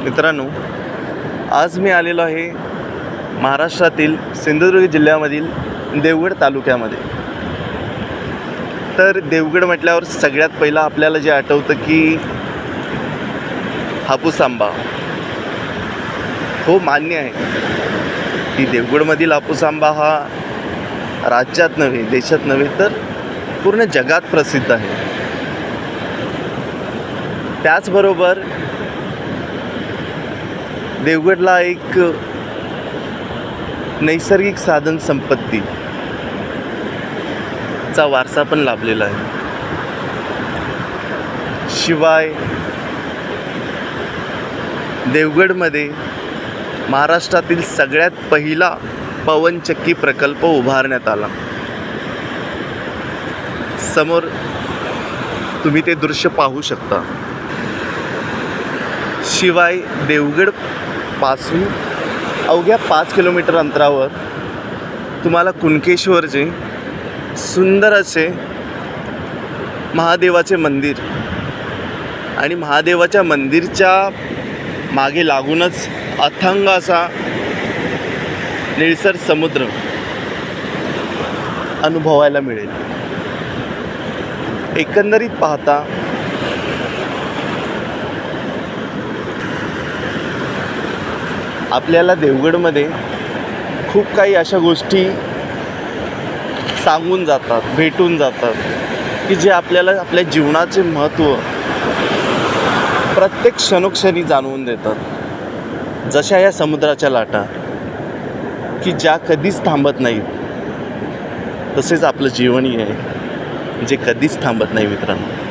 मित्रांनो, आज मी आलेलो आहे महाराष्ट्रातील सिंधुदुर्ग जिल्ह्यामधील देवगड तालुक्यामध्ये. तर देवगड म्हटल्यावर सगळ्यात पहिलं आपल्याला जे आठवतं की हापूस आंबा. हो, मान्य आहे की देवगडमधील हापूस आंबा हा राज्यात नव्हे, देशात नव्हे, तर पूर्ण जगात प्रसिद्ध आहे. त्याचबरोबर देवगडला एक नैसर्गिक साधन संपत्ती चा वारसा पण लाभलेला आहे. शिवाय देवगडमध्ये महाराष्ट्रातील सगळ्यात पहिला पवनचक्की प्रकल्प उभारण्यात आला. समोर तुम्ही ते दृश्य पाहू शकता. शिवाय देवगडपासून अवघ्या 5 किलोमीटर अंतरावर तुम्हाला कुणकेश्वरचे सुंदर असे महादेवाचे मंदिर आणि महादेवाच्या मंदिरच्या मागे लागूनच अथांग असा निळसर समुद्र अनुभवायला मिळेल. एकंदरीत पाहता आपल्याला देवगडमध्ये खूप काही अशा गोष्टी सांगून जातात, भेटून जातात की जे आपल्याला आपल्या जीवनाचे महत्त्व प्रत्येक क्षणोक्षणी जाणवून देतात. जशा या समुद्राच्या लाटा की ज्या कधीच थांबत नाहीत, तसेच आपलं जीवनही आहे जे कधीच थांबत नाही मित्रांनो.